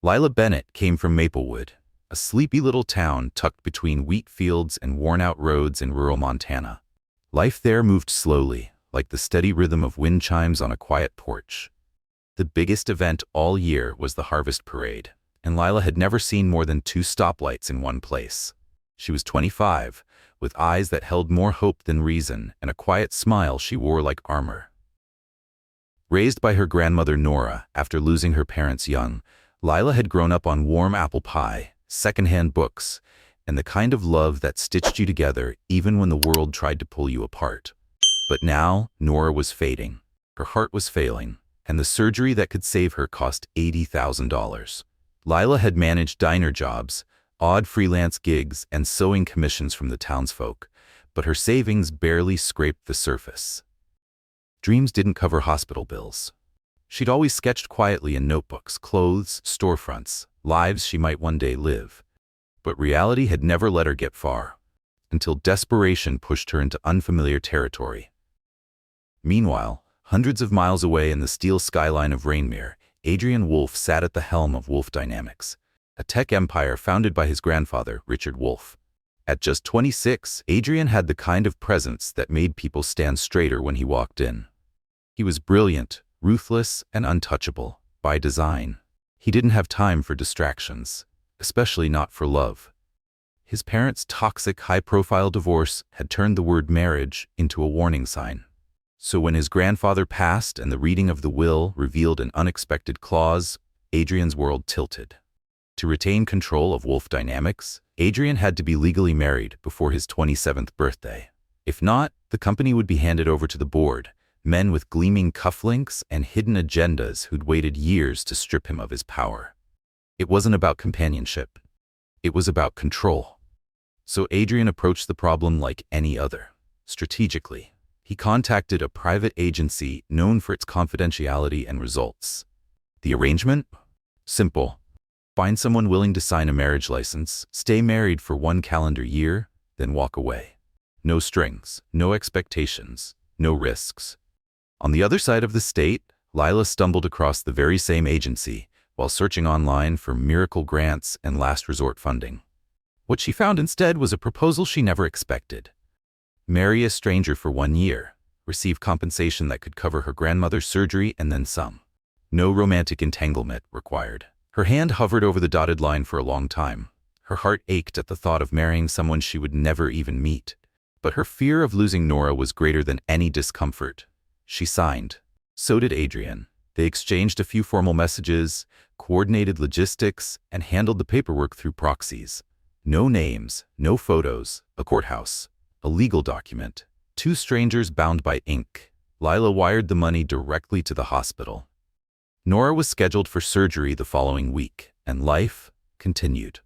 Lila Bennett came from Maplewood, a sleepy little town tucked between wheat fields and worn-out roads in rural Montana. Life there moved slowly, like the steady rhythm of wind chimes on a quiet porch. The biggest event all year was the Harvest Parade, and Lila had never seen more than 2 stoplights in one place. She was 25, with eyes that held more hope than reason and a quiet smile she wore like armor. Raised by her grandmother Nora after losing her parents young, Lila had grown up on warm apple pie, secondhand books, and the kind of love that stitched you together even when the world tried to pull you apart. But now, Nora was fading. Her heart was failing, and the surgery that could save her cost $80,000. Lila had managed diner jobs, odd freelance gigs, and sewing commissions from the townsfolk, but her savings barely scraped the surface. Dreams didn't cover hospital bills. She'd always sketched quietly in notebooks, clothes, storefronts, lives she might one day live. But reality had never let her get far, until desperation pushed her into unfamiliar territory. Meanwhile, hundreds of miles away in the steel skyline of Rainmere, Adrian Wolfe sat at the helm of Wolfe Dynamics, a tech empire founded by his grandfather, Richard Wolfe. At just 26, Adrian had the kind of presence that made people stand straighter when he walked in. He was brilliant, ruthless, and untouchable, by design. He didn't have time for distractions, especially not for love. His parents' toxic, high-profile divorce had turned the word marriage into a warning sign. So when his grandfather passed and the reading of the will revealed an unexpected clause, Adrian's world tilted. To retain control of Wolfe Dynamics, Adrian had to be legally married before his 27th birthday. If not, the company would be handed over to the board, men with gleaming cufflinks and hidden agendas who'd waited years to strip him of his power. It wasn't about companionship. It was about control. So Adrian approached the problem like any other, strategically. He contacted a private agency known for its confidentiality and results. The arrangement? Simple. Find someone willing to sign a marriage license, stay married for 1 calendar year, then walk away. No strings, no expectations, no risks. On the other side of the state, Lila stumbled across the very same agency while searching online for miracle grants and last resort funding. What she found instead was a proposal she never expected. Marry a stranger for 1 year, receive compensation that could cover her grandmother's surgery and then some. No romantic entanglement required. Her hand hovered over the dotted line for a long time. Her heart ached at the thought of marrying someone she would never even meet. But her fear of losing Nora was greater than any discomfort. She signed. So did Adrian. They exchanged a few formal messages, coordinated logistics, and handled the paperwork through proxies. No names, no photos, a courthouse, a legal document, 2 strangers bound by ink. Lila wired the money directly to the hospital. Nora was scheduled for surgery the following week, and life continued.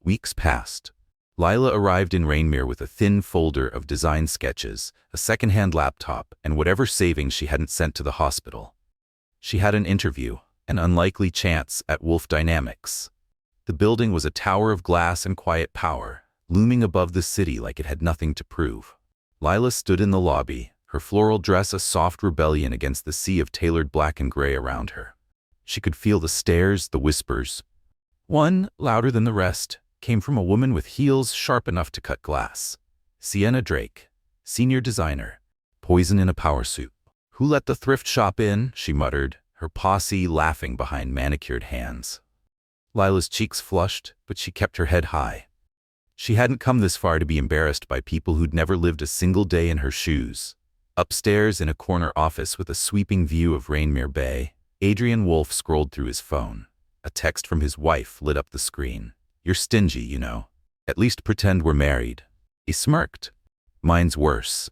Weeks passed. Lila arrived in Rainmere with a thin folder of design sketches, a second-hand laptop, and whatever savings she hadn't sent to the hospital. She had an interview, an unlikely chance at Wolfe Dynamics. The building was a tower of glass and quiet power, looming above the city like it had nothing to prove. Lila stood in the lobby, her floral dress a soft rebellion against the sea of tailored black and gray around her. She could feel the stares, the whispers. One, louder than the rest, came from a woman with heels sharp enough to cut glass. Sienna Drake, senior designer, poison in a power suit. "Who let the thrift shop in?" she muttered, her posse laughing behind manicured hands. Lila's cheeks flushed, but she kept her head high. She hadn't come this far to be embarrassed by people who'd never lived a single day in her shoes. Upstairs in a corner office with a sweeping view of Rainmere Bay, Adrian Wolfe scrolled through his phone. A text from his wife lit up the screen. "You're stingy, you know. At least pretend we're married." He smirked. "Mine's worse."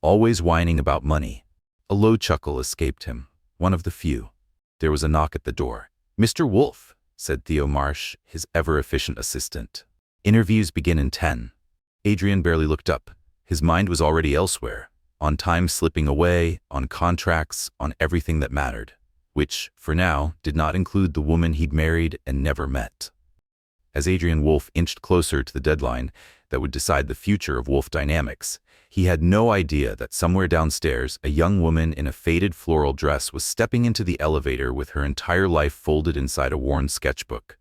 Always whining about money. A low chuckle escaped him, one of the few. There was a knock at the door. "Mr. Wolfe," said Theo Marsh, his ever-efficient assistant. "Interviews begin in 10. Adrian barely looked up. His mind was already elsewhere, on time slipping away, on contracts, on everything that mattered, which, for now, did not include the woman he'd married and never met. As Adrian Wolfe inched closer to the deadline that would decide the future of Wolfe Dynamics, he had no idea that somewhere downstairs, a young woman in a faded floral dress was stepping into the elevator with her entire life folded inside a worn sketchbook.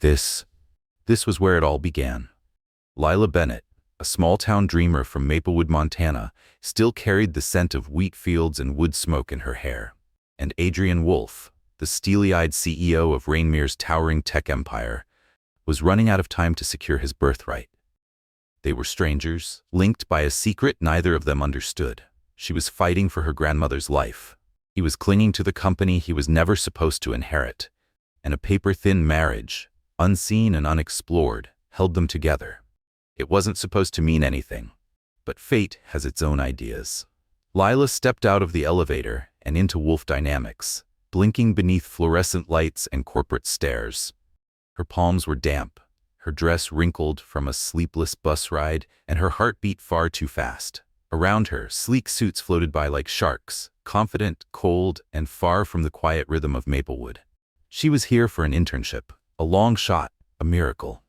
This was where it all began. Lila Bennett, a small-town dreamer from Maplewood, Montana, still carried the scent of wheat fields and wood smoke in her hair. And Adrian Wolfe, the steely-eyed CEO of Rainmere's towering tech empire, was running out of time to secure his birthright. They were strangers, linked by a secret neither of them understood. She was fighting for her grandmother's life. He was clinging to the company he was never supposed to inherit. And a paper-thin marriage, unseen and unexplored, held them together. It wasn't supposed to mean anything, but fate has its own ideas. Lila stepped out of the elevator and into Wolfe Dynamics, blinking beneath fluorescent lights and corporate stares. Her palms were damp, her dress wrinkled from a sleepless bus ride, and her heart beat far too fast. Around her, sleek suits floated by like sharks, confident, cold, and far from the quiet rhythm of Maplewood. She was here for an internship, a long shot, a miracle.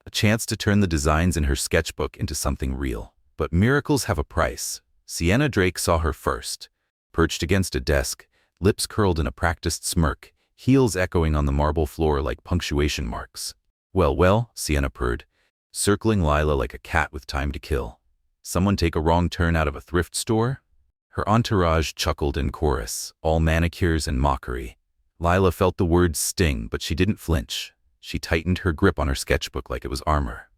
A chance to turn the designs in her sketchbook into something real. But miracles have a price. Sienna Drake saw her first, perched against a desk, lips curled in a practiced smirk, heels echoing on the marble floor like punctuation marks. Well, Sienna purred, circling Lila like a cat with time to kill. Someone take a wrong turn out of a thrift store? Her entourage chuckled in chorus, all manicures and mockery. Lila felt the words sting, but she didn't flinch. She tightened her grip on her sketchbook like it was armor.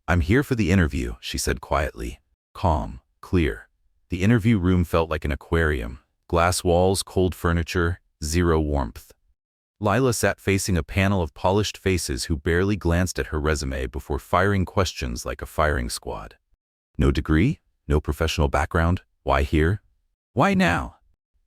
"I'm here for the interview," she said quietly. Calm, clear. The interview room felt like an aquarium. Glass walls, cold furniture, zero warmth. Lila sat facing a panel of polished faces who barely glanced at her resume before firing questions like a firing squad. No degree? No professional background? Why here? Why now?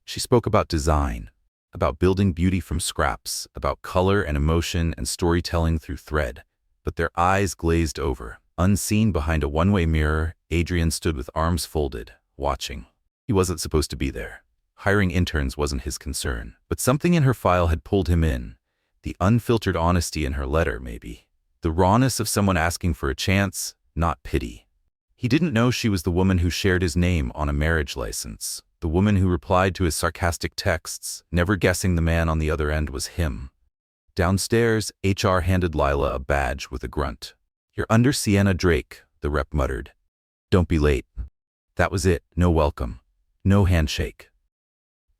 She spoke about design, about building beauty from scraps, about color and emotion and storytelling through thread. But their eyes glazed over. Unseen behind a one-way mirror, Adrian stood with arms folded, watching. He wasn't supposed to be there. Hiring interns wasn't his concern. But something in her file had pulled him in. The unfiltered honesty in her letter, maybe. The rawness of someone asking for a chance, not pity. He didn't know she was the woman who shared his name on a marriage license. The woman who replied to his sarcastic texts, never guessing the man on the other end was him. Downstairs, HR handed Lila a badge with a grunt. "You're under Sienna Drake," the rep muttered. "Don't be late." That was it. No welcome. No handshake.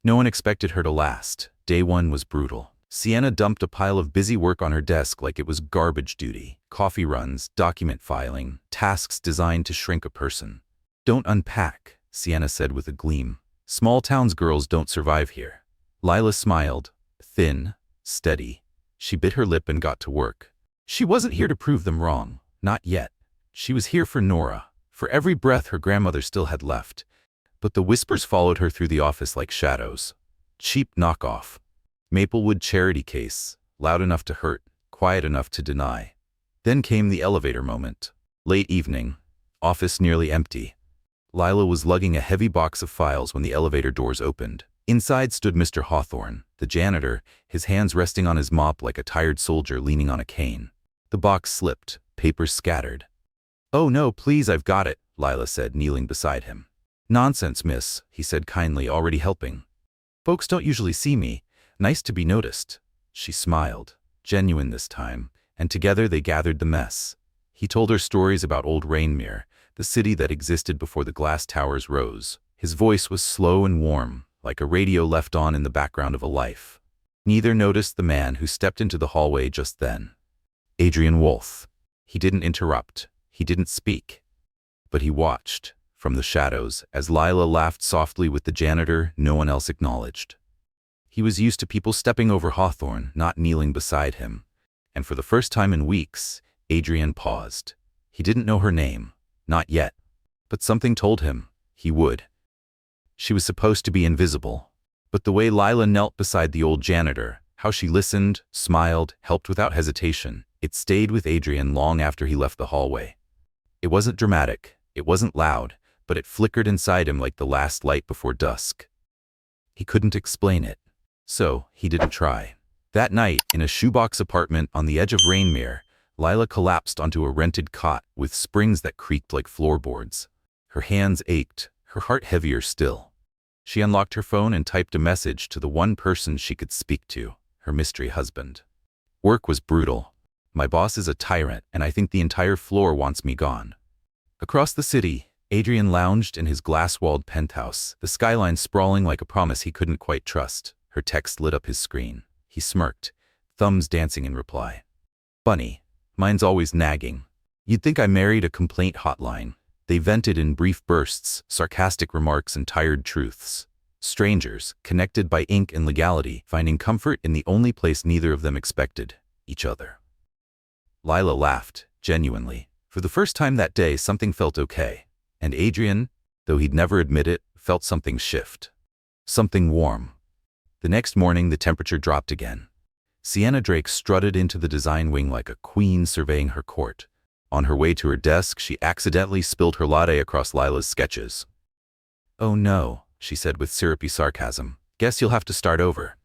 No one expected her to last. Day one was brutal. Sienna dumped a pile of busy work on her desk like it was garbage duty. Coffee runs, document filing, tasks designed to shrink a person. "Don't unpack," Sienna said with a gleam. "Small towns girls don't survive here." Lila smiled, thin, steady. She bit her lip and got to work. She wasn't here to prove them wrong. Not yet. She was here for Nora, for every breath her grandmother still had left. But the whispers followed her through the office like shadows. Cheap knockoff. Maplewood charity case, loud enough to hurt, quiet enough to deny. Then came the elevator moment. Late evening, office nearly empty. Lila was lugging a heavy box of files when the elevator doors opened. Inside stood Mr. Hawthorne, the janitor, his hands resting on his mop like a tired soldier leaning on a cane. The box slipped, papers scattered. "Oh no, please, I've got it," Lila said, kneeling beside him. "Nonsense, miss," he said kindly, already helping. "Folks don't usually see me. Nice to be noticed." She smiled, genuine this time, and together they gathered the mess. He told her stories about old Rainmere, the city that existed before the glass towers rose. His voice was slow and warm, like a radio left on in the background of a life. Neither noticed the man who stepped into the hallway just then. Adrian Wolfe. He didn't interrupt. He didn't speak. But he watched, from the shadows, as Lila laughed softly with the janitor no one else acknowledged. He was used to people stepping over Hawthorne, not kneeling beside him. And for the first time in weeks, Adrian paused. He didn't know her name. Not yet. But something told him he would. She was supposed to be invisible. But the way Lila knelt beside the old janitor, how she listened, smiled, helped without hesitation, it stayed with Adrian long after he left the hallway. It wasn't dramatic, it wasn't loud, but it flickered inside him like the last light before dusk. He couldn't explain it. So, he didn't try. That night, in a shoebox apartment on the edge of Rainmere, Lila collapsed onto a rented cot with springs that creaked like floorboards. Her hands ached, her heart heavier still. She unlocked her phone and typed a message to the one person she could speak to, her mystery husband. Work was brutal. My boss is a tyrant, and I think the entire floor wants me gone. Across the city, Adrian lounged in his glass-walled penthouse, the skyline sprawling like a promise he couldn't quite trust. Her text lit up his screen. He smirked, thumbs dancing in reply. Bunny, mine's always nagging. You'd think I married a complaint hotline. They vented in brief bursts, sarcastic remarks and tired truths. Strangers, connected by ink and legality, finding comfort in the only place neither of them expected, each other. Lila laughed, genuinely. For the first time that day, something felt okay. And Adrian, though he'd never admit it, felt something shift. Something warm. The next morning, the temperature dropped again. Sienna Drake strutted into the design wing like a queen surveying her court. On her way to her desk, she accidentally spilled her latte across Lila's sketches. "Oh no," she said with syrupy sarcasm. "Guess you'll have to start over."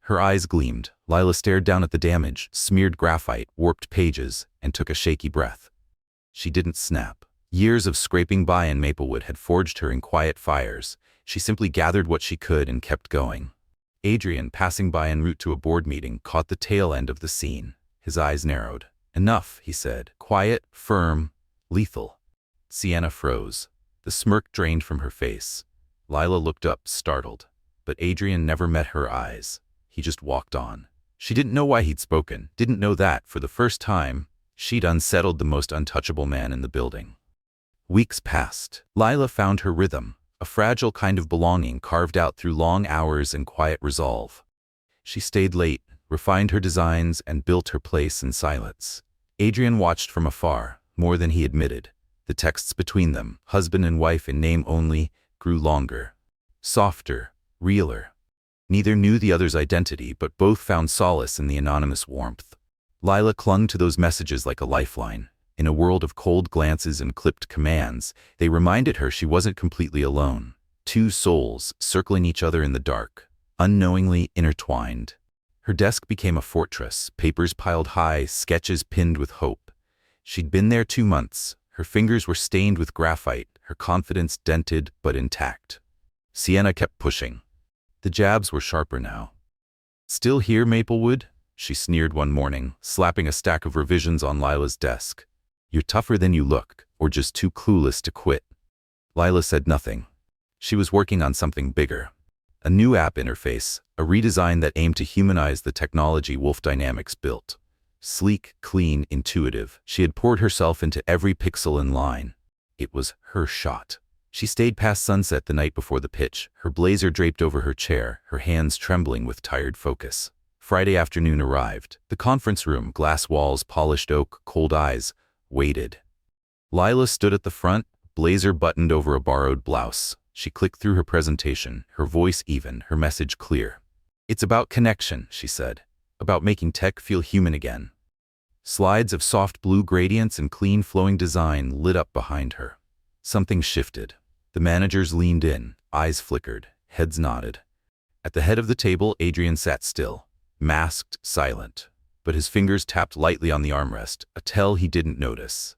Her eyes gleamed. Lila stared down at the damage, smeared graphite, warped pages, and took a shaky breath. She didn't snap. Years of scraping by in Maplewood had forged her in quiet fires. She simply gathered what she could and kept going. Adrian, passing by en route to a board meeting, caught the tail end of the scene. His eyes narrowed. "Enough," he said. Quiet, firm, lethal. Sienna froze. The smirk drained from her face. Lila looked up, startled. But Adrian never met her eyes. He just walked on. She didn't know why he'd spoken, didn't know that, for the first time, she'd unsettled the most untouchable man in the building. Weeks passed. Lila found her rhythm, a fragile kind of belonging carved out through long hours and quiet resolve. She stayed late, refined her designs, and built her place in silence. Adrian watched from afar, more than he admitted. The texts between them, husband and wife in name only, grew longer. Softer, realer. Neither knew the other's identity, but both found solace in the anonymous warmth. Lila clung to those messages like a lifeline. In a world of cold glances and clipped commands, they reminded her she wasn't completely alone. Two souls circling each other in the dark, unknowingly intertwined. Her desk became a fortress, papers piled high, sketches pinned with hope. She'd been there 2 months. Her fingers were stained with graphite, her confidence dented but intact. Sienna kept pushing. The jabs were sharper now. "Still here, Maplewood?" she sneered one morning, slapping a stack of revisions on Lila's desk. "You're tougher than you look, or just too clueless to quit." Lila said nothing. She was working on something bigger. A new app interface, a redesign that aimed to humanize the technology Wolfe Dynamics built. Sleek, clean, intuitive, she had poured herself into every pixel and line. It was her shot. She stayed past sunset the night before the pitch, her blazer draped over her chair, her hands trembling with tired focus. Friday afternoon arrived. The conference room, glass walls, polished oak, cold eyes, waited. Lila stood at the front, blazer buttoned over a borrowed blouse. She clicked through her presentation, her voice even, her message clear. "It's about connection," she said. "About making tech feel human again." Slides of soft blue gradients and clean flowing design lit up behind her. Something shifted. The managers leaned in, eyes flickered, heads nodded. At the head of the table, Adrian sat still, masked, silent, but his fingers tapped lightly on the armrest, a tell he didn't notice.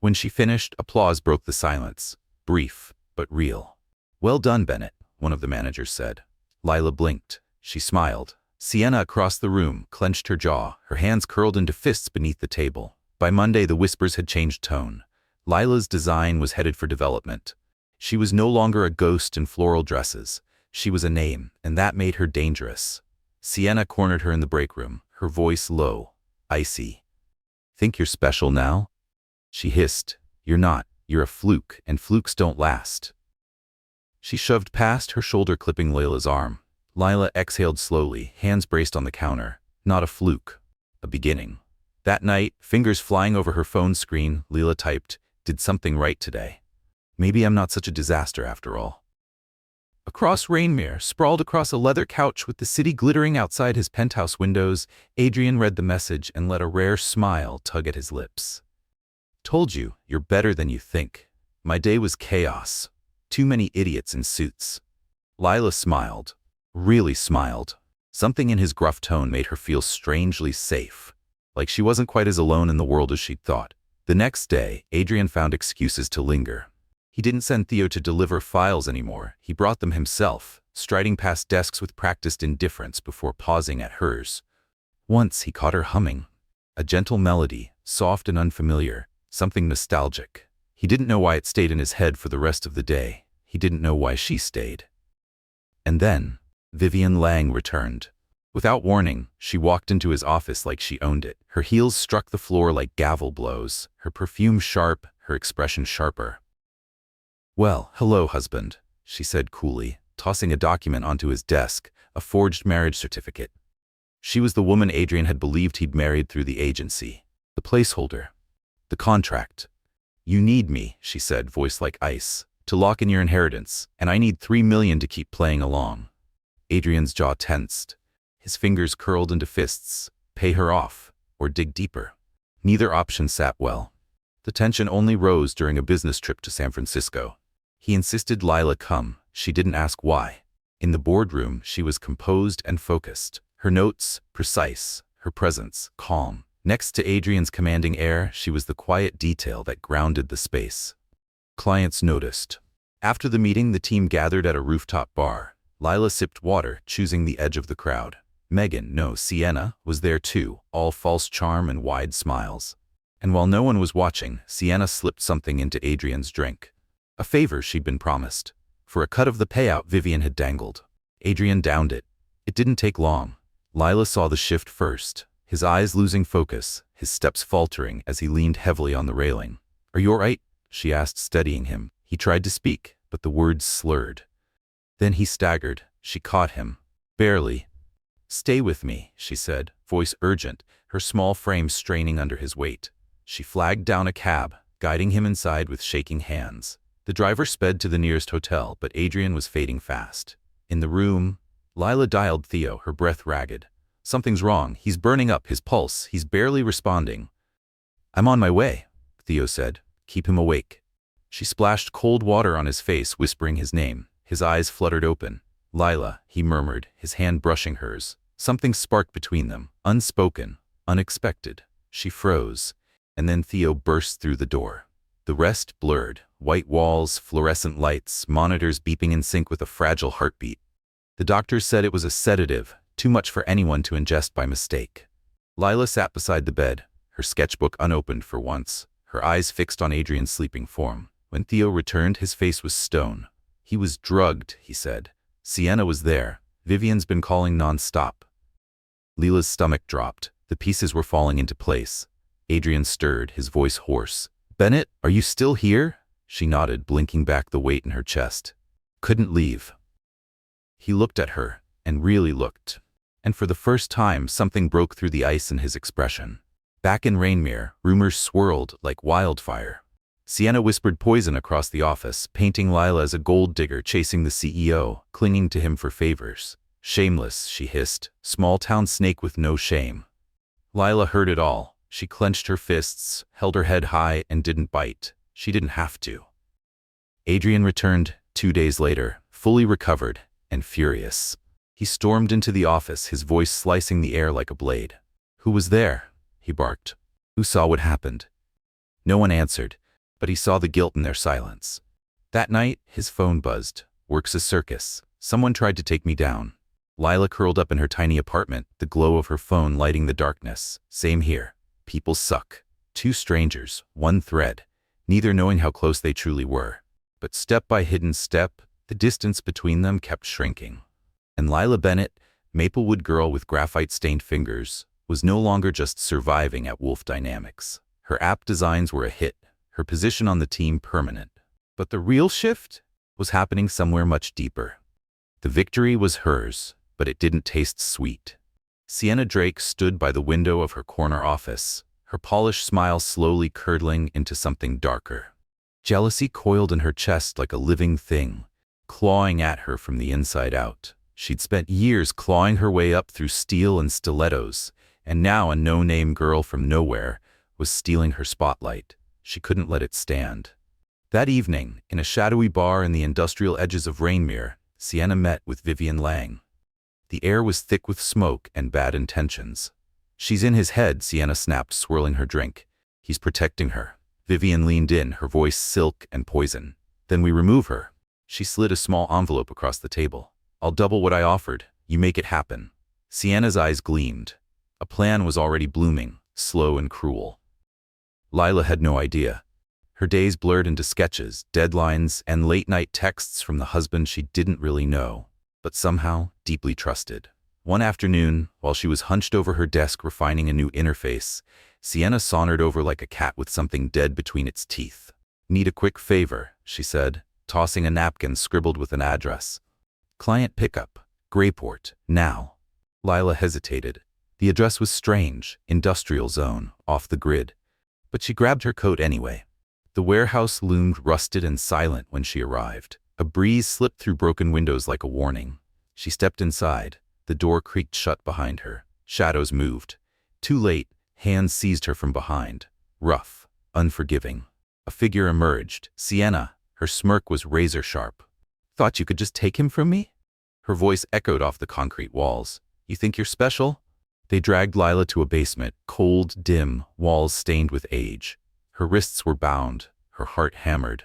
When she finished, applause broke the silence, brief but real. "Well done, Bennett," one of the managers said. Lila blinked. She smiled. Sienna across the room clenched her jaw, her hands curled into fists beneath the table. By Monday, the whispers had changed tone. Lila's design was headed for development. She was no longer a ghost in floral dresses. She was a name, and that made her dangerous. Sienna cornered her in the break room, her voice low, icy. "Think you're special now?" She hissed. "You're not. You're a fluke, and flukes don't last." She shoved past her shoulder, clipping Lila's arm. Lila exhaled slowly, hands braced on the counter. Not a fluke. A beginning. That night, fingers flying over her phone screen, Lila typed, "Did something right today. Maybe I'm not such a disaster after all." Across Rainmere, sprawled across a leather couch with the city glittering outside his penthouse windows, Adrian read the message and let a rare smile tug at his lips. "Told you, you're better than you think. My day was chaos. Too many idiots in suits." Lila smiled. Really smiled. Something in his gruff tone made her feel strangely safe. like she wasn't quite as alone in the world as she'd thought. The next day, Adrian found excuses to linger. He didn't send Theo to deliver files anymore. He brought them himself, striding past desks with practiced indifference before pausing at hers. Once he caught her humming. A gentle melody, soft and unfamiliar, something nostalgic. He didn't know why it stayed in his head for the rest of the day. He didn't know why she stayed. And then, Vivian Lang returned. Without warning, she walked into his office like she owned it. Her heels struck the floor like gavel blows, her perfume sharp, her expression sharper. "Well, hello, husband," she said coolly, tossing a document onto his desk, a forged marriage certificate. She was the woman Adrian had believed he'd married through the agency. The placeholder. The contract. "You need me," she said, voice like ice, "to lock in your inheritance, and I need $3 million to keep playing along." Adrian's jaw tensed. His fingers curled into fists. Pay her off, or dig deeper. Neither option sat well. The tension only rose during a business trip to San Francisco. He insisted Lila come. She didn't ask why. In the boardroom, she was composed and focused. Her notes, precise. Her presence, calm. Next to Adrian's commanding air, she was the quiet detail that grounded the space. Clients noticed. After the meeting, the team gathered at a rooftop bar. Lila sipped water, choosing the edge of the crowd. Sienna, was there too, all false charm and wide smiles. And while no one was watching, Sienna slipped something into Adrian's drink. A favor she'd been promised. For a cut of the payout Vivian had dangled. Adrian downed it. It didn't take long. Lila saw the shift first, his eyes losing focus, his steps faltering as he leaned heavily on the railing. "Are you all right?" she asked, steadying him. He tried to speak, but the words slurred. Then he staggered. She caught him. Barely. "Stay with me," she said, voice urgent, her small frame straining under his weight. She flagged down a cab, guiding him inside with shaking hands. The driver sped to the nearest hotel, but Adrian was fading fast. In the room, Lila dialed Theo, her breath ragged. "Something's wrong. He's burning up, his pulse. He's barely responding." "I'm on my way," Theo said. "Keep him awake." She splashed cold water on his face, whispering his name. His eyes fluttered open. "Lila," he murmured, his hand brushing hers. Something sparked between them, unspoken, unexpected. She froze, and then Theo burst through the door. The rest blurred. White walls, fluorescent lights, monitors beeping in sync with a fragile heartbeat. The doctors said it was a sedative, too much for anyone to ingest by mistake. Lila sat beside the bed, her sketchbook unopened for once, her eyes fixed on Adrian's sleeping form. When Theo returned, his face was stone. "He was drugged," he said. "Sienna was there. Vivian's been calling non-stop." Lila's stomach dropped. The pieces were falling into place. Adrian stirred, his voice hoarse. "Bennett, are you still here?" She nodded, blinking back the weight in her chest. "Couldn't leave." He looked at her, and really looked. And for the first time, something broke through the ice in his expression. Back in Rainmere, rumors swirled like wildfire. Sienna whispered poison across the office, painting Lila as a gold digger chasing the CEO, clinging to him for favors. "Shameless," she hissed, "small-town snake with no shame." Lila heard it all. She clenched her fists, held her head high, and didn't bite. She didn't have to. Adrian returned 2 days later, fully recovered and furious. He stormed into the office, his voice slicing the air like a blade. "Who was there?" he barked. "Who saw what happened?" No one answered, but he saw the guilt in their silence. That night, his phone buzzed. "Works a circus. Someone tried to take me down." Lila curled up in her tiny apartment, the glow of her phone lighting the darkness. "Same here. People suck." Two strangers, one thread, neither knowing how close they truly were. But step by hidden step, the distance between them kept shrinking. And Lila Bennett, Maplewood girl with graphite-stained fingers, was no longer just surviving at Wolfe Dynamics. Her app designs were a hit, her position on the team permanent. But the real shift was happening somewhere much deeper. The victory was hers, but it didn't taste sweet. Sienna Drake stood by the window of her corner office, her polished smile slowly curdling into something darker. Jealousy coiled in her chest like a living thing, clawing at her from the inside out. She'd spent years clawing her way up through steel and stilettos, and now a no-name girl from nowhere was stealing her spotlight. She couldn't let it stand. That evening, in a shadowy bar in the industrial edges of Rainmere, Sienna met with Vivian Lang. The air was thick with smoke and bad intentions. She's in his head, Sienna snapped, swirling her drink. He's protecting her. Vivian leaned in, her voice silk and poison. Then we remove her. She slid a small envelope across the table. I'll double what I offered. You make it happen. Sienna's eyes gleamed. A plan was already blooming, slow and cruel. Lila had no idea. Her days blurred into sketches, deadlines, and late-night texts from the husband she didn't really know, but somehow deeply trusted. One afternoon, while she was hunched over her desk refining a new interface, Sienna sauntered over like a cat with something dead between its teeth. Need a quick favor, she said, tossing a napkin scribbled with an address. Client pickup, Grayport, now. Lila hesitated. The address was strange, industrial zone, off the grid. But she grabbed her coat anyway. The warehouse loomed rusted and silent when she arrived. A breeze slipped through broken windows like a warning. She stepped inside. The door creaked shut behind her. Shadows moved. Too late, hands seized her from behind. Rough, unforgiving. A figure emerged. Sienna. Her smirk was razor-sharp. Thought you could just take him from me? Her voice echoed off the concrete walls. You think you're special? They dragged Lila to a basement, cold, dim, walls stained with age. Her wrists were bound, her heart hammered.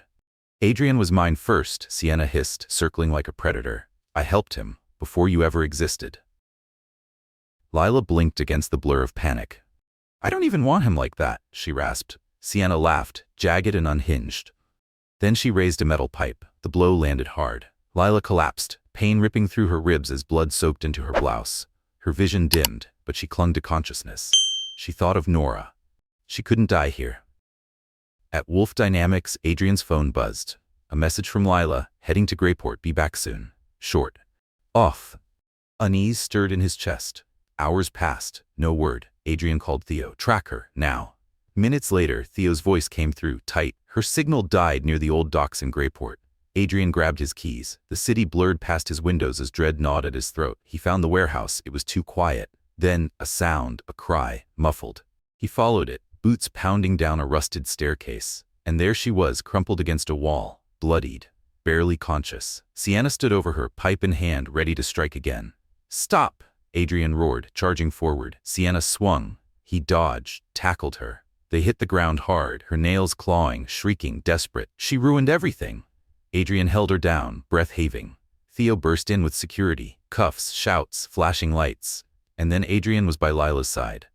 Adrian was mine first, Sienna hissed, circling like a predator. I helped him, before you ever existed. Lila blinked against the blur of panic. I don't even want him like that, she rasped. Sienna laughed, jagged and unhinged. Then she raised a metal pipe. The blow landed hard. Lila collapsed, pain ripping through her ribs as blood soaked into her blouse. Her vision dimmed, but she clung to consciousness. She thought of Nora. She couldn't die here. At Wolfe Dynamics, Adrian's phone buzzed. A message from Lila, heading to Grayport, be back soon. Short. Off. Unease stirred in his chest. Hours passed, no word. Adrian called Theo. Track her, now. Minutes later, Theo's voice came through, tight. Her signal died near the old docks in Grayport. Adrian grabbed his keys. The city blurred past his windows as dread gnawed at his throat. He found the warehouse. It was too quiet. Then, a sound, a cry, muffled. He followed it, boots pounding down a rusted staircase. And there she was, crumpled against a wall, bloodied, barely conscious. Sienna stood over her, pipe in hand, ready to strike again. Stop! Adrian roared, charging forward. Sienna swung. He dodged, tackled her. They hit the ground hard, her nails clawing, shrieking, desperate. She ruined everything. Adrian held her down, breath heaving. Theo burst in with security, cuffs, shouts, flashing lights. And then Adrian was by Lila's side.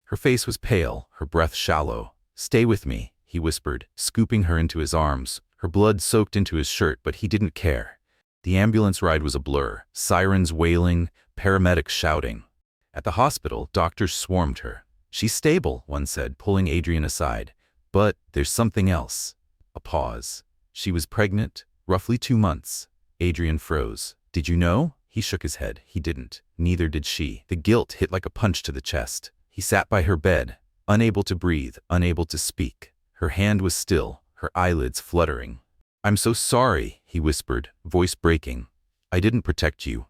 Her face was pale, her breath shallow. Stay with me, he whispered, scooping her into his arms. Her blood soaked into his shirt, but he didn't care. The ambulance ride was a blur, sirens wailing, paramedics shouting. At the hospital, doctors swarmed her. She's stable, one said, pulling Adrian aside. But there's something else. A pause. She was pregnant, roughly 2 months. Adrian froze. Did you know? He shook his head. He didn't. Neither did she. The guilt hit like a punch to the chest. He sat by her bed, unable to breathe, unable to speak. Her hand was still, her eyelids fluttering. I'm so sorry, he whispered, voice breaking. I didn't protect you.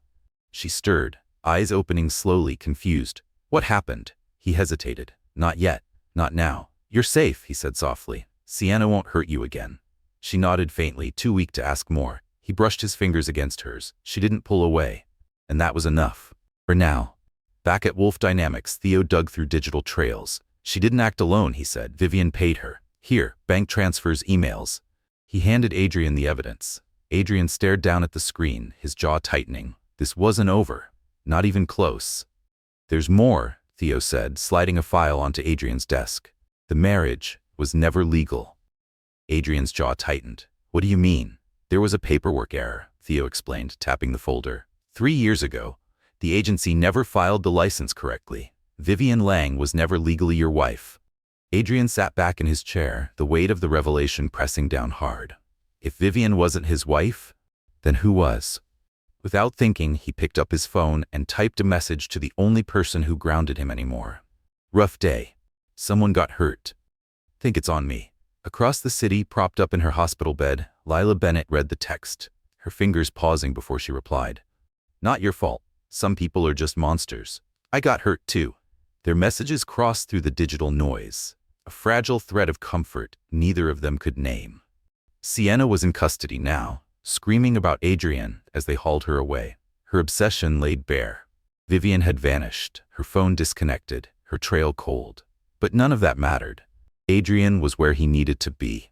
She stirred, eyes opening slowly, confused. What happened? He hesitated. Not yet. Not now. You're safe, he said softly. Sienna won't hurt you again. She nodded faintly, too weak to ask more. He brushed his fingers against hers. She didn't pull away. And that was enough. For now. Back at Wolfe Dynamics, Theo dug through digital trails. She didn't act alone, he said. Vivian paid her. Here, bank transfers, emails. He handed Adrian the evidence. Adrian stared down at the screen, his jaw tightening. This wasn't over. Not even close. There's more, Theo said, sliding a file onto Adrian's desk. The marriage was never legal. Adrian's jaw tightened. What do you mean? There was a paperwork error, Theo explained, tapping the folder. 3 years ago, the agency never filed the license correctly. Vivian Lang was never legally your wife. Adrian sat back in his chair, the weight of the revelation pressing down hard. If Vivian wasn't his wife, then who was? Without thinking, he picked up his phone and typed a message to the only person who grounded him anymore. Rough day. Someone got hurt. Think it's on me. Across the city, propped up in her hospital bed, Lila Bennett read the text, her fingers pausing before she replied. Not your fault. Some people are just monsters. I got hurt too. Their messages crossed through the digital noise, a fragile thread of comfort neither of them could name. Sienna was in custody now, screaming about Adrian as they hauled her away. Her obsession laid bare. Vivian had vanished, her phone disconnected. her trail cold. But none of that mattered. Adrian was where he needed to be.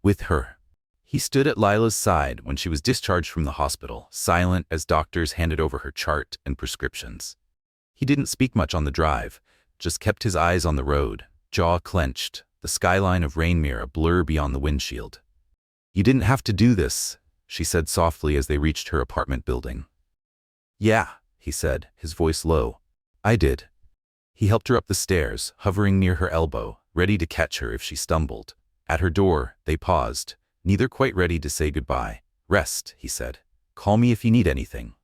With her. He stood at Lila's side when she was discharged from the hospital, silent as doctors handed over her chart and prescriptions. He didn't speak much on the drive, just kept his eyes on the road, jaw clenched, the skyline of Rainmere a blur beyond the windshield. "You didn't have to do this," she said softly as they reached her apartment building. "Yeah," he said, his voice low. "I did." He helped her up the stairs, hovering near her elbow, ready to catch her if she stumbled. At her door, they paused, neither quite ready to say goodbye. "Rest," he said. "Call me if you need anything."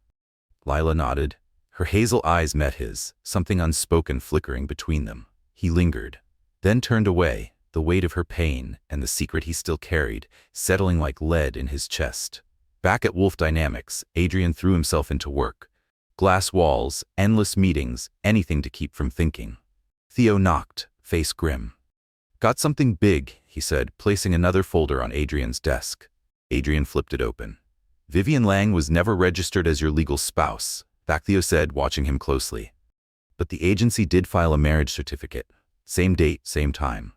Lila nodded. Her hazel eyes met his, something unspoken flickering between them. He lingered, then turned away, the weight of her pain and the secret he still carried settling like lead in his chest. Back at Wolfe Dynamics, Adrian threw himself into work. Glass walls, endless meetings, anything to keep from thinking. Theo knocked, face grim. "Got something big," he said, placing another folder on Adrian's desk. Adrian flipped it open. "Vivian Lang was never registered as your legal spouse," Theo said, watching him closely. "But the agency did file a marriage certificate. Same date, same time."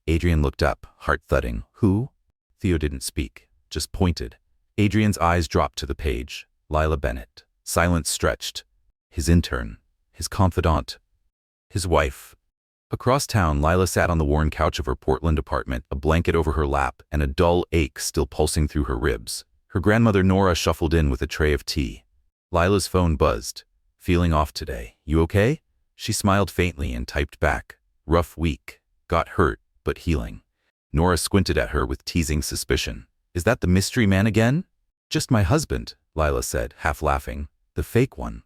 Adrian looked up, heart thudding. "Who?" Theo didn't speak, just pointed. Adrian's eyes dropped to the page. Lila Bennett. Silence stretched. His intern. His confidant. His wife. Across town, Lila sat on the worn couch of her Portland apartment, a blanket over her lap and a dull ache still pulsing through her ribs. Her grandmother Nora shuffled in with a tray of tea. Lila's phone buzzed. "Feeling off today. You okay?" She smiled faintly and typed back. "Rough week. Got hurt, but healing." Nora squinted at her with teasing suspicion. "Is that the mystery man again?" "Just my husband," Lila said, half laughing. "The fake one."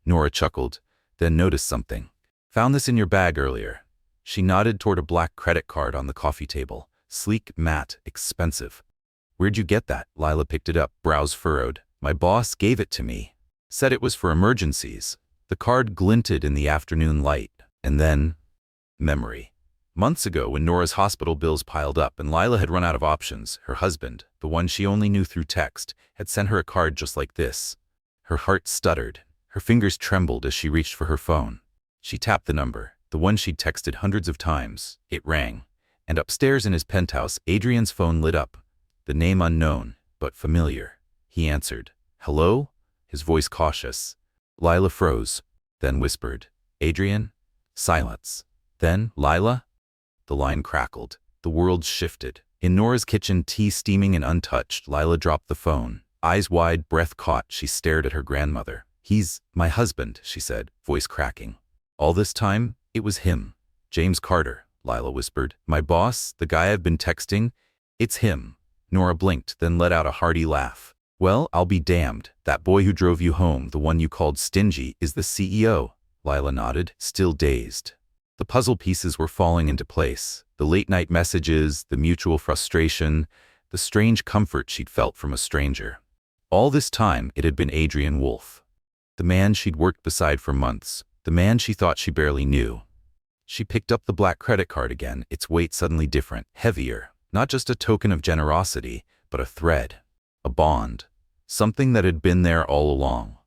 Nora chuckled, then noticed something. "Found this in your bag earlier." She nodded toward a black credit card on the coffee table. Sleek, matte, expensive. "Where'd you get that?" Lila picked it up, brows furrowed. "My boss gave it to me. Said it was for emergencies." The card glinted in the afternoon light, and then memory. Months ago, when Nora's hospital bills piled up and Lila had run out of options, her husband, the one she only knew through text, had sent her a card just like this. Her heart stuttered. Her fingers trembled as she reached for her phone. She tapped the number, the one she'd texted hundreds of times. It rang. And upstairs in his penthouse, Adrian's phone lit up. The name unknown, but familiar. He answered. "Hello?" His voice cautious. Lila froze, then whispered, "Adrian?" Silence. Then, "Lila?" The line crackled. The world shifted. In Nora's kitchen, tea steaming and untouched, Lila dropped the phone. Eyes wide, breath caught, she stared at her grandmother. "He's my husband," she said, voice cracking. "All this time, it was him." "James Carter," Lila whispered. "My boss, the guy I've been texting, it's him." Nora blinked, then let out a hearty laugh. "Well, I'll be damned. That boy who drove you home, the one you called stingy, is the CEO." Lila nodded, still dazed. The puzzle pieces were falling into place. The late-night messages, the mutual frustration, the strange comfort she'd felt from a stranger. All this time, it had been Adrian Wolfe. The man she'd worked beside for months. The man she thought she barely knew. She picked up the black credit card again, its weight suddenly different, heavier. Not just a token of generosity, but a thread. A bond. Something that had been there all along.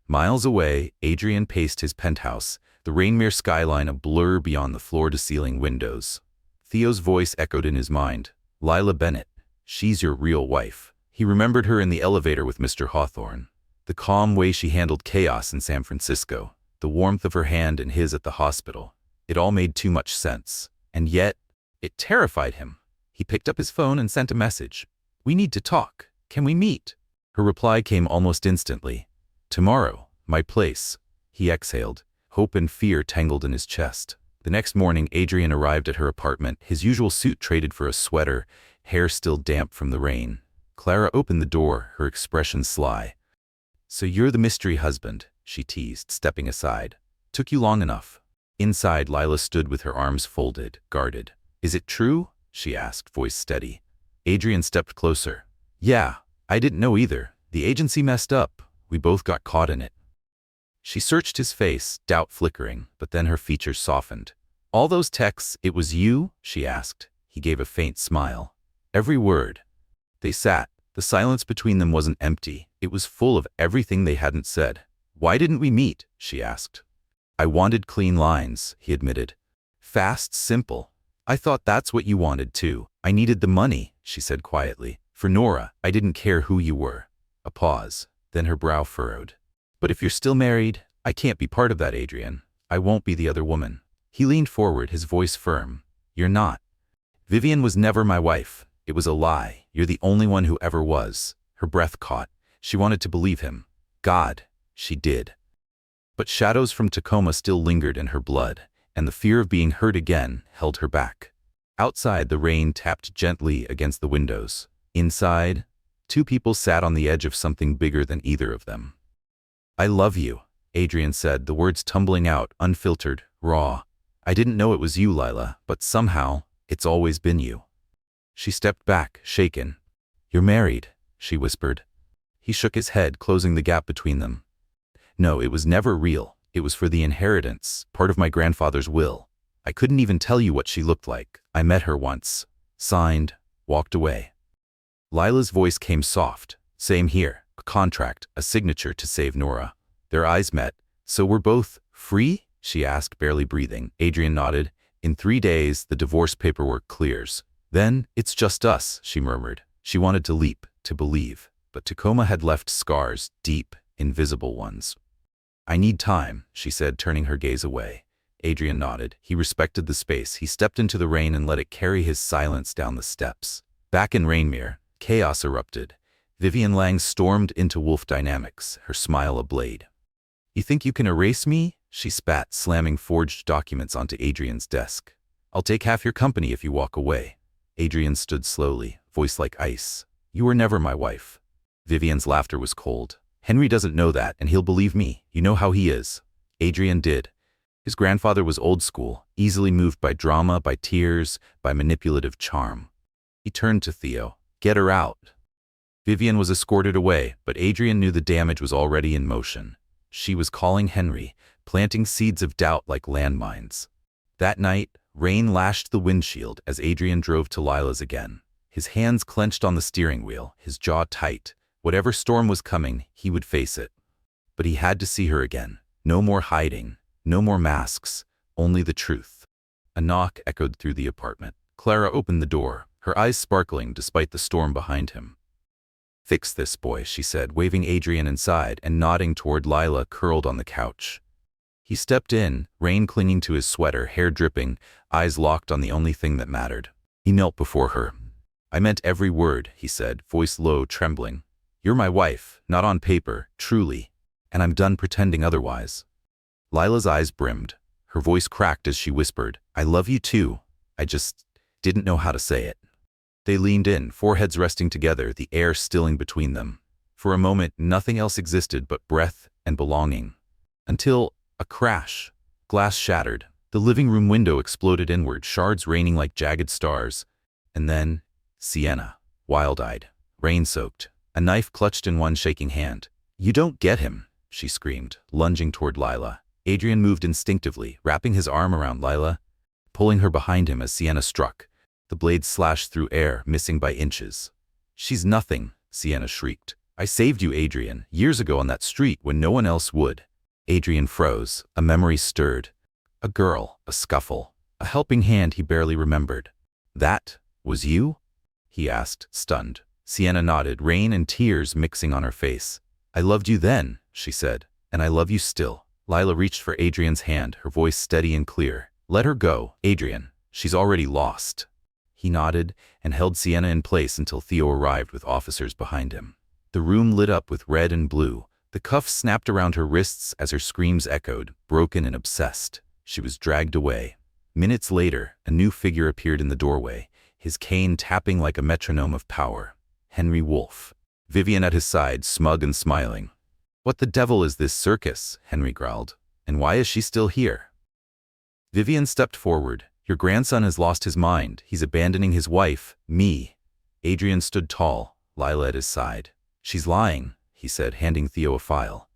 Miles away, Adrian paced his penthouse, the Rainmere skyline a blur beyond the floor-to-ceiling windows. Theo's voice echoed in his mind. "Lila Bennett. She's your real wife." He remembered her in the elevator with Mr. Hawthorne. The calm way she handled chaos in San Francisco. The warmth of her hand in his at the hospital. It all made too much sense. And yet, it terrified him. He picked up his phone and sent a message. "We need to talk. Can we meet?" Her reply came almost instantly. "Tomorrow, my place." He exhaled. Hope and fear tangled in his chest. The next morning, Adrian arrived at her apartment, his usual suit traded for a sweater, hair still damp from the rain. Clara opened the door, her expression sly. "So you're the mystery husband," she teased, stepping aside. "Took you long enough." Inside, Lila stood with her arms folded, guarded. "Is it true?" she asked, voice steady. Adrian stepped closer. "Yeah, I didn't know either. The agency messed up. We both got caught in it." She searched his face, doubt flickering, but then her features softened. "All those texts, it was you?" she asked. He gave a faint smile. "Every word." They sat. The silence between them wasn't empty. It was full of everything they hadn't said. "Why didn't we meet?" she asked. I wanted clean lines, he admitted. Fast, simple. I thought that's what you wanted too. I needed the money, she said quietly. For Nora, I didn't care who you were. A pause, then her brow furrowed. But if you're still married, I can't be part of that, Adrian. I won't be the other woman. He leaned forward, his voice firm. You're not. Vivian was never my wife. It was a lie. You're the only one who ever was. Her breath caught. She wanted to believe him. God, she did. But shadows from Tacoma still lingered in her blood, and the fear of being hurt again held her back. Outside, the rain tapped gently against the windows. Inside, two people sat on the edge of something bigger than either of them. I love you, Adrian said, the words tumbling out, unfiltered, raw. I didn't know it was you, Lila, but somehow, it's always been you. She stepped back, shaken. You're married, she whispered. He shook his head, closing the gap between them. No, it was never real. It was for the inheritance, part of my grandfather's will. I couldn't even tell you what she looked like. I met her once, signed, walked away. Lila's voice came soft. Same here, a contract, a signature to save Nora. Their eyes met. So we're both free? She asked, barely breathing. Adrian nodded. In 3 days, the divorce paperwork clears. Then, it's just us, she murmured. She wanted to leap, to believe. But Tacoma had left scars, deep, invisible ones. I need time, she said, turning her gaze away. Adrian nodded. He respected the space. He stepped into the rain and let it carry his silence down the steps. Back in Rainmere, chaos erupted. Vivian Lang stormed into Wolfe Dynamics, her smile ablaze. You think you can erase me? She spat, slamming forged documents onto Adrian's desk. I'll take half your company if you walk away. Adrian stood slowly, voice like ice. You were never my wife. Vivian's laughter was cold. Henry doesn't know that, and he'll believe me. You know how he is. Adrian did. His grandfather was old school, easily moved by drama, by tears, by manipulative charm. He turned to Theo. Get her out. Vivian was escorted away, but Adrian knew the damage was already in motion. She was calling Henry, planting seeds of doubt like landmines. That night, rain lashed the windshield as Adrian drove to Lila's again. His hands clenched on the steering wheel, his jaw tight. Whatever storm was coming, he would face it. But he had to see her again. No more hiding, no more masks, only the truth. A knock echoed through the apartment. Clara opened the door, her eyes sparkling despite the storm behind him. Fix this, boy, she said, waving Adrian inside and nodding toward Lila curled on the couch. He stepped in, rain clinging to his sweater, hair dripping, eyes locked on the only thing that mattered. He knelt before her. I meant every word, he said, voice low, trembling. You're my wife, not on paper, truly, and I'm done pretending otherwise. Lila's eyes brimmed. Her voice cracked as she whispered, I love you too. I just didn't know how to say it. They leaned in, foreheads resting together, the air stilling between them. For a moment, nothing else existed but breath and belonging. Until a crash. Glass shattered. The living room window exploded inward, shards raining like jagged stars. And then, Sienna, wild-eyed, rain-soaked, a knife clutched in one shaking hand. You don't get him, she screamed, lunging toward Lila. Adrian moved instinctively, wrapping his arm around Lila, pulling her behind him as Sienna struck. The blade slashed through air, missing by inches. She's nothing, Sienna shrieked. I saved you, Adrian, years ago on that street when no one else would. Adrian froze, a memory stirred. A girl, a scuffle, a helping hand he barely remembered. That was you? He asked, stunned. Sienna nodded, rain and tears mixing on her face. I loved you then, she said, and I love you still. Lila reached for Adrian's hand, her voice steady and clear. Let her go, Adrian. She's already lost. He nodded and held Sienna in place until Theo arrived with officers behind him. The room lit up with red and blue. The cuffs snapped around her wrists as her screams echoed, broken and obsessed. She was dragged away. Minutes later, a new figure appeared in the doorway, his cane tapping like a metronome of power. Henry Wolfe. Vivian at his side, smug and smiling. What the devil is this circus? Henry growled. And why is she still here? Vivian stepped forward. Your grandson has lost his mind. He's abandoning his wife, me. Adrian stood tall, Lila at his side. She's lying, he said, handing Theo a file.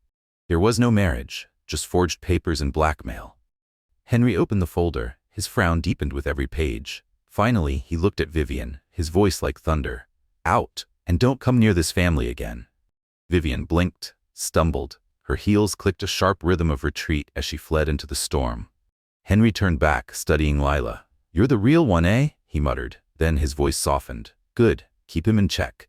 There was no marriage, just forged papers and blackmail. Henry opened the folder. His frown deepened with every page. Finally, he looked at Vivian, his voice like thunder. Out, and don't come near this family again. Vivian blinked, stumbled, Her heels clicked a sharp rhythm of retreat as she fled into the storm. Henry turned back, studying Lila. "You're the real one, eh?" he muttered. Then his voice softened. "Good. Keep him in check."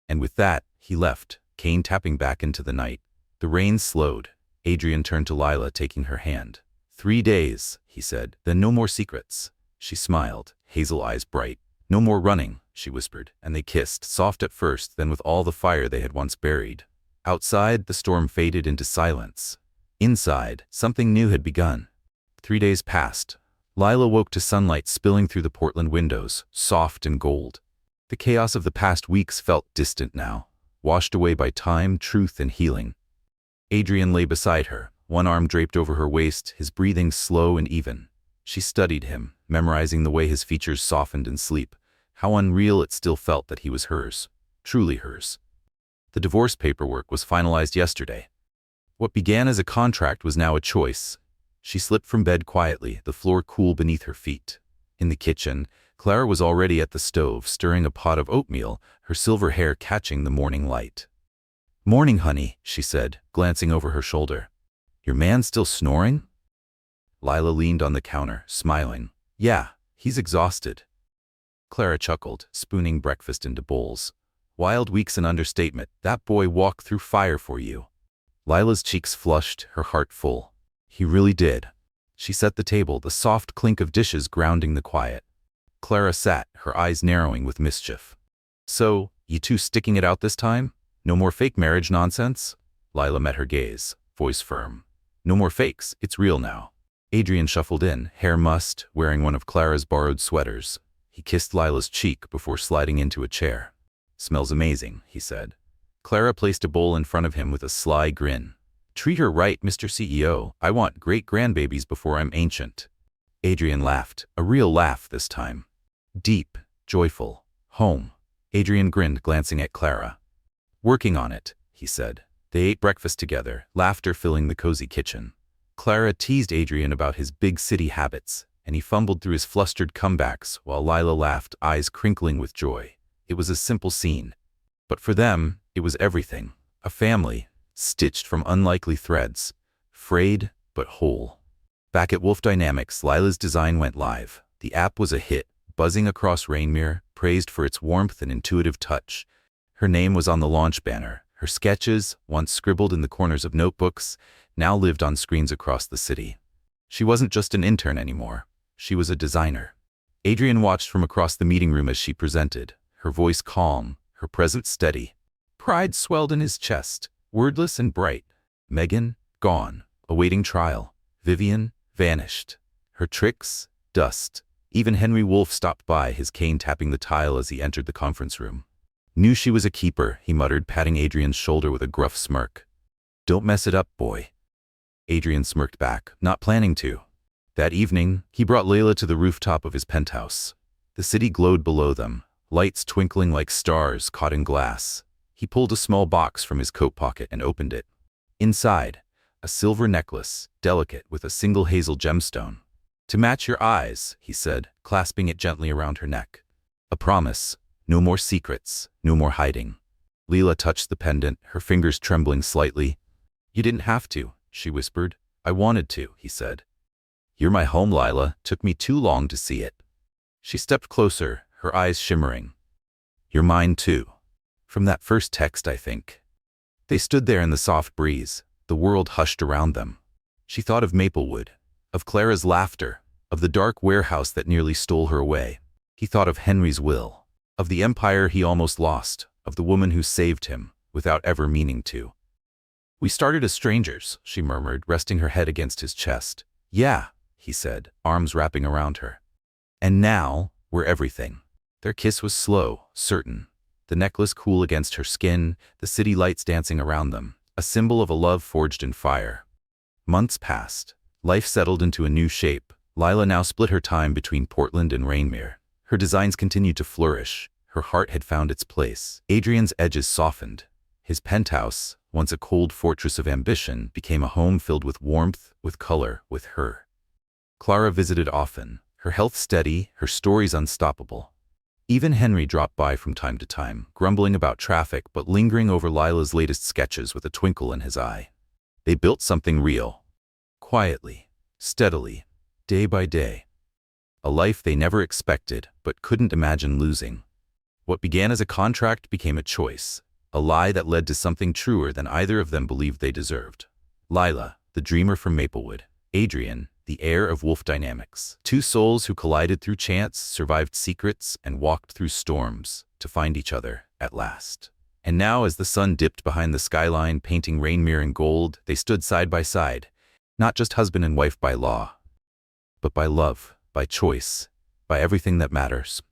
And with that, he left, cane tapping back into the night. The rain slowed. Adrian turned to Lila, taking her hand. 3 days, he said. Then no more secrets. She smiled, hazel eyes bright. "No more running," she whispered, and they kissed, soft at first, then with all the fire they had once buried. Outside, the storm faded into silence. Inside, something new had begun. 3 days passed. Lila woke to sunlight spilling through the Portland windows, soft and gold. The chaos of the past weeks felt distant now, washed away by time, truth, and healing. Adrian lay beside her, one arm draped over her waist, his breathing slow and even. She studied him, memorizing the way his features softened in sleep, how unreal it still felt that he was hers, truly hers. The divorce paperwork was finalized yesterday. What began as a contract was now a choice. She slipped from bed quietly, the floor cool beneath her feet. In the kitchen, Clara was already at the stove, stirring a pot of oatmeal, her silver hair catching the morning light. "Morning, honey," she said, glancing over her shoulder. "Your man still snoring?" Lila leaned on the counter, smiling. "Yeah, he's exhausted." Clara chuckled, spooning breakfast into bowls. "Wild week's an understatement. That boy walked through fire for you." Lila's cheeks flushed, her heart full. "He really did." She set the table, the soft clink of dishes grounding the quiet. Clara sat, her eyes narrowing with mischief. "So, you two sticking it out this time? No more fake marriage nonsense?" Lila met her gaze, voice firm. "No more fakes, it's real now." Adrian shuffled in, hair mussed, wearing one of Clara's borrowed sweaters. He kissed Lila's cheek before sliding into a chair. "Smells amazing," he said. Clara placed a bowl in front of him with a sly grin. "Treat her right, Mr. CEO. I want great-grandbabies before I'm ancient." Adrian laughed, a real laugh this time. Deep, joyful, home. Adrian grinned, glancing at Clara. "Working on it," he said. They ate breakfast together, laughter filling the cozy kitchen. Clara teased Adrian about his big city habits, and he fumbled through his flustered comebacks while Lila laughed, eyes crinkling with joy. It was a simple scene. But for them, it was everything. A family, stitched from unlikely threads, frayed but whole. Back at Wolfe Dynamics, Lila's design went live. The app was a hit, buzzing across Rainmere, praised for its warmth and intuitive touch. Her name was on the launch banner. Her sketches, once scribbled in the corners of notebooks, now lived on screens across the city. She wasn't just an intern anymore. She was a designer. Adrian watched from across the meeting room as she presented, her voice calm, her presence steady. Pride swelled in his chest, wordless and bright. Megan, gone, awaiting trial. Vivian, vanished. Her tricks, dust. Even Henry Wolfe stopped by, his cane tapping the tile as he entered the conference room. "Knew she was a keeper," he muttered, patting Adrian's shoulder with a gruff smirk. "Don't mess it up, boy." Adrian smirked back, not planning to. That evening, he brought Lila to the rooftop of his penthouse. The city glowed below them, lights twinkling like stars caught in glass. He pulled a small box from his coat pocket and opened it. Inside, a silver necklace, delicate with a single hazel gemstone. "To match your eyes," he said, clasping it gently around her neck. "A promise. No more secrets, no more hiding." Lila touched the pendant, her fingers trembling slightly. "You didn't have to," she whispered. "I wanted to," he said. "You're my home, Lila. Took me too long to see it." She stepped closer, her eyes shimmering. "You're mine too. From that first text, I think." They stood there in the soft breeze, the world hushed around them. She thought of Maplewood, of Clara's laughter, of the dark warehouse that nearly stole her away. He thought of Henry's will, of the empire he almost lost, of the woman who saved him, without ever meaning to. "We started as strangers," she murmured, resting her head against his chest. "Yeah," he said, arms wrapping around her. "And now, we're everything." Their kiss was slow, certain. The necklace cool against her skin, the city lights dancing around them, a symbol of a love forged in fire. Months passed. Life settled into a new shape. Lila now split her time between Portland and Rainmere. Her designs continued to flourish. Her heart had found its place. Adrian's edges softened. His penthouse, once a cold fortress of ambition, became a home filled with warmth, with color, with her. Clara visited often, her health steady, her stories unstoppable. Even Henry dropped by from time to time, grumbling about traffic but lingering over Lila's latest sketches with a twinkle in his eye. They built something real. Quietly, steadily, day by day. A life they never expected but couldn't imagine losing. What began as a contract became a choice, a lie that led to something truer than either of them believed they deserved. Lila, the dreamer from Maplewood. Adrian, the heir of Wolfe Dynamics. Two souls who collided through chance, survived secrets, and walked through storms to find each other at last. And now, as the sun dipped behind the skyline, painting Rainmere in gold, they stood side by side, not just husband and wife by law, but by love, by choice, by everything that matters.